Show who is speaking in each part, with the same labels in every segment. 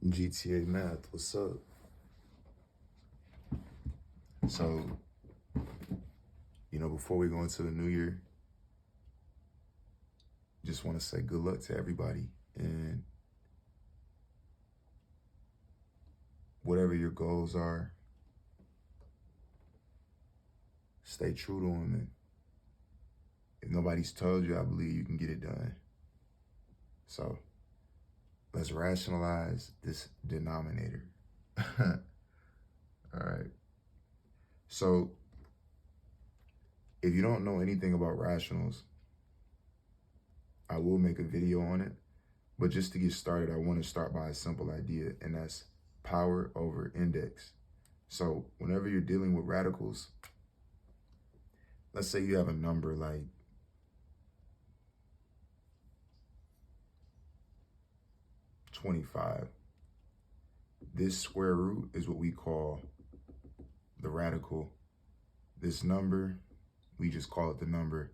Speaker 1: GTA Math, what's up? So, before we go into the new year, just want to say good luck to everybody. And whatever your goals are, stay true to them. And if nobody's told you, I believe you can get it done. So, let's rationalize this denominator. All right. So, if you don't know anything about rationals, I will make a video on it. But just to get started, I want to start by a simple idea, and that's power over index. So whenever you're dealing with radicals, let's say you have a number like 25. This square root is what we call the radical. This number, we just call it the number.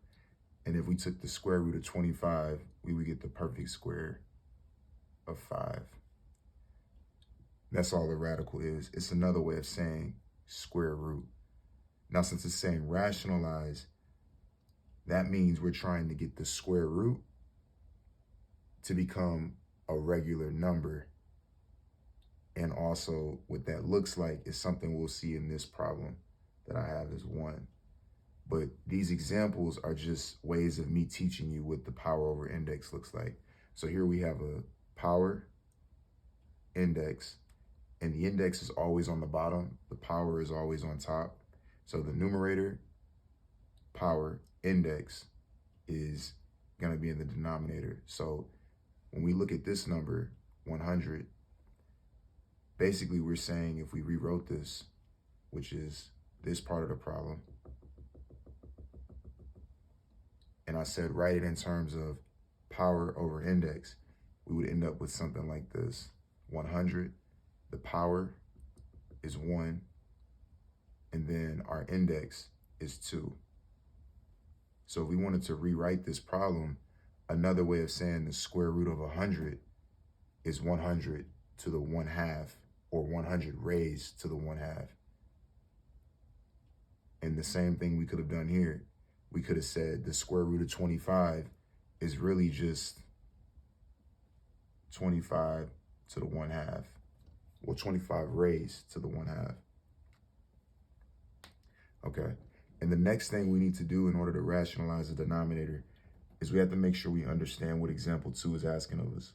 Speaker 1: And if we took the square root of 25, we would get the perfect square of 5. That's all the radical is. It's another way of saying square root. Now, since it's saying rationalize, that means we're trying to get the square root to become a regular number. And also what that looks like is something we'll see in this problem that I have as 1. But these examples are just ways of me teaching you what the power over index looks like. So here we have a power index, and the index is always on the bottom. The power is always on top. So the numerator, power, index is going to be in the denominator. So when we look at this number, 100, basically we're saying if we rewrote this, which is this part of the problem, and I said write it in terms of power over index, we would end up with something like this. 100, the power is 1, and then our index is 2. So if we wanted to rewrite this problem, another way of saying the square root of 100 is 100 to the 1/2, or 100 raised to the 1/2. And the same thing we could have done here. We could have said the square root of 25 is really just 25 to the 1/2, or 25 raised to the 1/2. Okay, and the next thing we need to do in order to rationalize the denominator is we have to make sure we understand what example 2 is asking of us.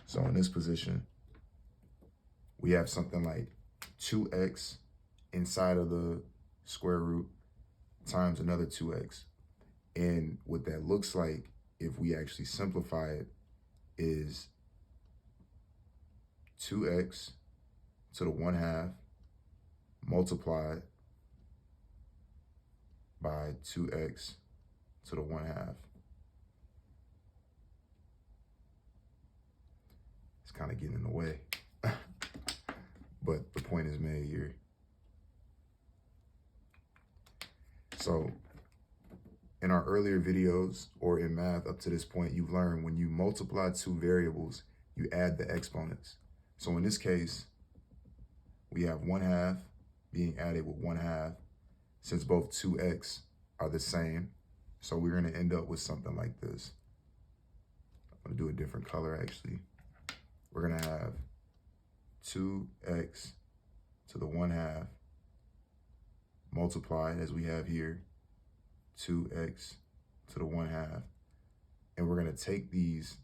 Speaker 1: So in this position, we have something like 2x inside of the square root times another 2x. And what that looks like, if we actually simplify it, is 2x to the 1/2 multiplied by 2x to the 1/2. It's kind of getting in the way, but the point is made here. So in our earlier videos or in math up to this point, you've learned when you multiply 2 variables, you add the exponents. So in this case, we have 1/2 being added with 1/2, since both 2x are the same. So we're going to end up with something like this. I'm going to do a different color actually. We're going to have 2x to the 1/2 multiplied, as we have here, 2x to the 1/2. And we're going to take these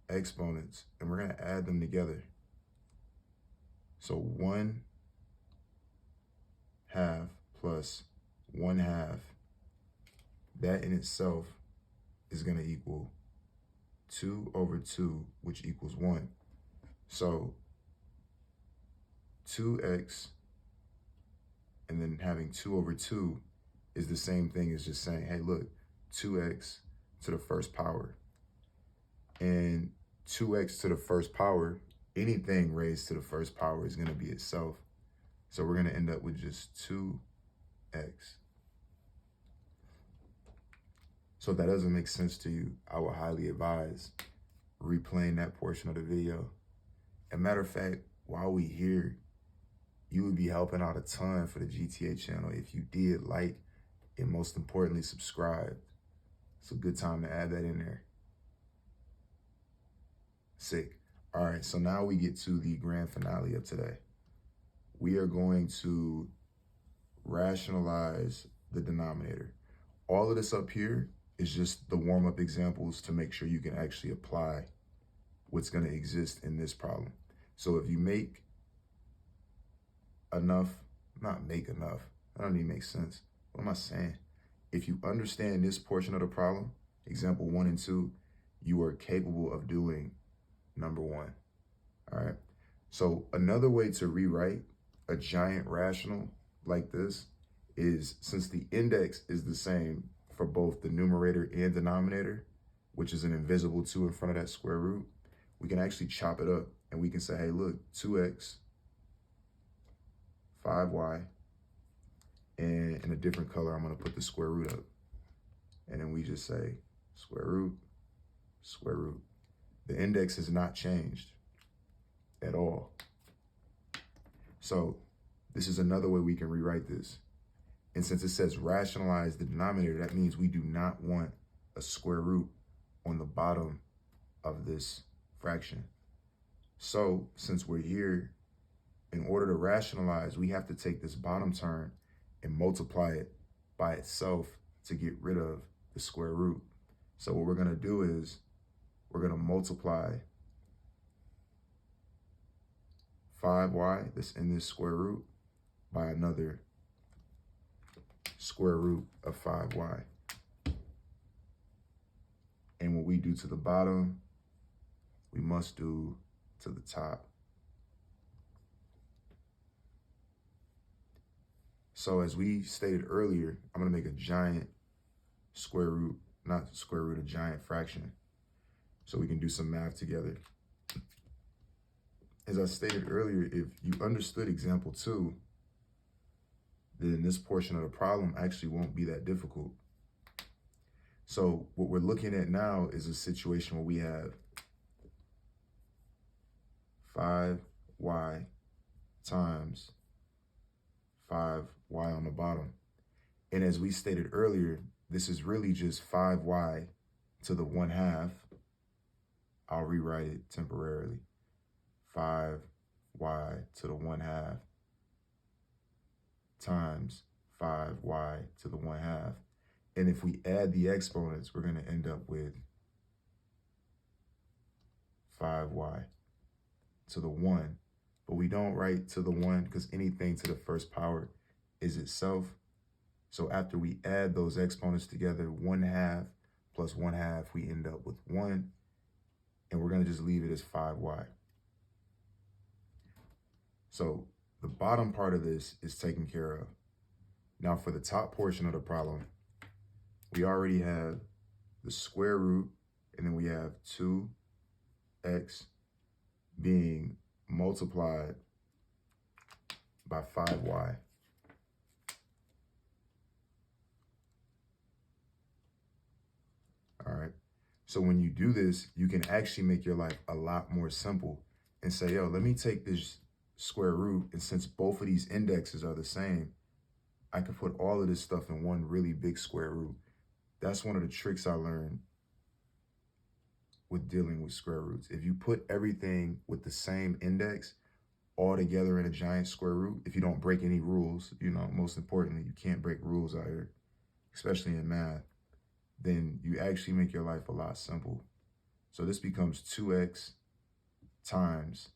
Speaker 1: exponents and we're going to add them together. So 1/2 plus 1/2, that in itself is going to equal 2 over 2, which equals 1. So 2x and then having 2 over 2 is the same thing as just saying, hey, look, 2x to the first power. And 2x to the first power, anything raised to the first power is going to be itself. So we're going to end up with just 2x. So if that doesn't make sense to you, I would highly advise replaying that portion of the video a matter of fact, while we here, you would be helping out a ton for the GTA channel if you did like and most importantly, subscribe. It's a good time to add that in there. Sick. All right, so now we get to the grand finale of today. We are going to rationalize the denominator. All of this up here is just the warm-up examples to make sure you can actually apply what's going to exist in this problem. So if you make enough, not make enough, that don't even make sense. What am I saying? If you understand this portion of the problem, example 1 and 2, you are capable of doing number 1. All right. So another way to rewrite a giant rational like this is, since the index is the same for both the numerator and denominator, which is an invisible 2 in front of that square root, we can actually chop it up and we can say, hey, look, 2x, 5y, and in a different color, I'm going to put the square root up. And then we just say square root, square root. The index has not changed at all. So this is another way we can rewrite this. And since it says rationalize the denominator, that means we do not want a square root on the bottom of this fraction. So since we're here, in order to rationalize, we have to take this bottom term and multiply it by itself to get rid of the square root. So what we're going to do is we're going to multiply 5y that's in this square root by another square root of 5y. And what we do to the bottom, we must do to the top. So as we stated earlier, I'm going to make a giant square root, not square root, a giant fraction, so we can do some math together. As I stated earlier, if you understood example 2, then this portion of the problem actually won't be that difficult. So what we're looking at now is a situation where we have 5y times 5y on the bottom. And as we stated earlier, this is really just 5y to the 1/2. I'll rewrite it temporarily. 5y to the 1/2 times 5y to the 1/2. And if we add the exponents, we're going to end up with 5y to the 1. But we don't write to the 1 because anything to the first power is itself. So after we add those exponents together, 1/2 plus 1/2, we end up with 1. And we're going to just leave it as 5y. So the bottom part of this is taken care of. Now for the top portion of the problem, we already have the square root, and then we have 2x being multiplied by 5y. All right. So when you do this, you can actually make your life a lot more simple and say, yo, let me take this square root, and since both of these indexes are the same, I can put all of this stuff in one really big square root. That's one of the tricks I learned with dealing with square roots. If you put everything with the same index all together in a giant square root, if you don't break any rules, you know, most importantly, you can't break rules out here, especially in math, then you actually make your life a lot simple. So this becomes 2x times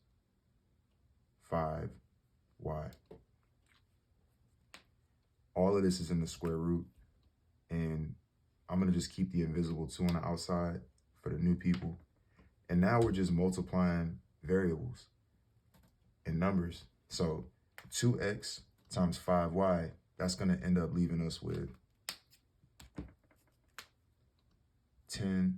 Speaker 1: 5y. All of this is in the square root, and I'm going to just keep the invisible 2 on the outside for the new people. And now we're just multiplying variables and numbers. So 2x times 5y, that's going to end up leaving us with 10xy.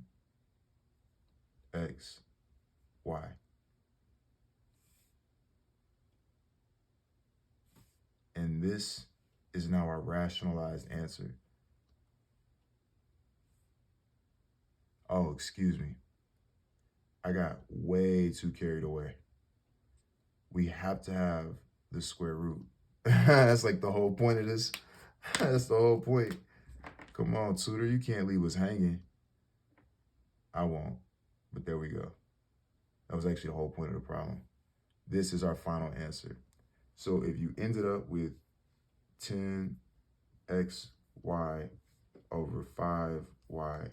Speaker 1: And this is now our rationalized answer. Oh, excuse me. I got way too carried away. we have to have the square root. That's like the whole point of this. That's the whole point. Come on, tutor, you can't leave us hanging. I won't, but there we go. That was actually the whole point of the problem. This is our final answer. So if you ended up with 10xy over 5y,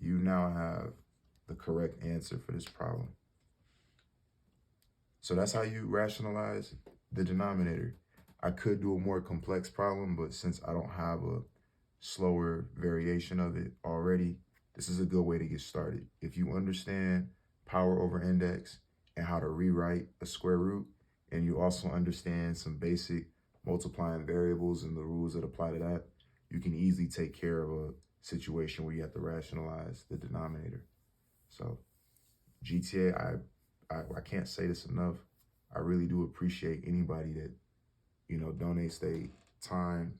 Speaker 1: you now have the correct answer for this problem. So that's how you rationalize the denominator. I could do a more complex problem, but since I don't have a slower variation of it already, this is a good way to get started. If you understand power over index and how to rewrite a square root, and you also understand some basic multiplying variables and the rules that apply to that, you can easily take care of a situation where you have to rationalize the denominator. So GTA, I can't say this enough. I really do appreciate anybody that, donates their time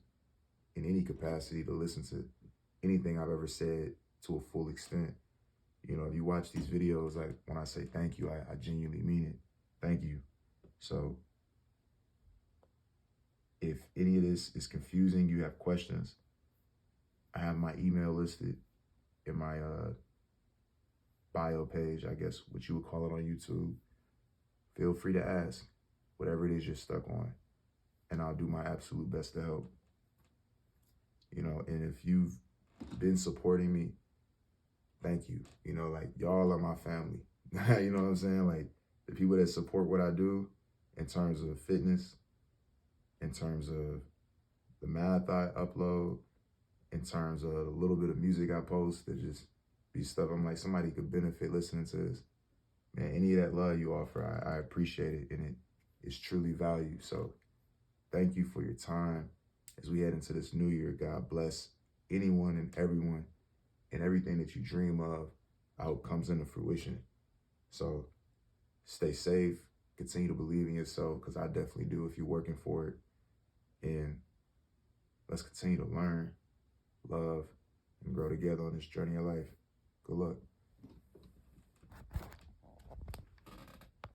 Speaker 1: in any capacity to listen to anything I've ever said to a full extent. If you watch these videos, like when I say thank you, I genuinely mean it. Thank you. So if any of this is confusing, you have questions, I have my email listed in my bio page, I guess what you would call it on YouTube. Feel free to ask whatever it is you're stuck on, and I'll do my absolute best to help. And if you've been supporting me, thank you. Like y'all are my family. You know what I'm saying? Like the people that support what I do in terms of fitness, in terms of the math I upload, in terms of a little bit of music I post, that just be stuff I'm like, somebody could benefit listening to this. Man, any of that love you offer, I appreciate it, and it is truly valued. So thank you for your time. As we head into this new year, God bless anyone and everyone, and everything that you dream of, I hope comes into fruition. So stay safe, continue to believe in yourself, because I definitely do if you're working for it. And let's continue to learn, love, and grow together on this journey of life. Good luck.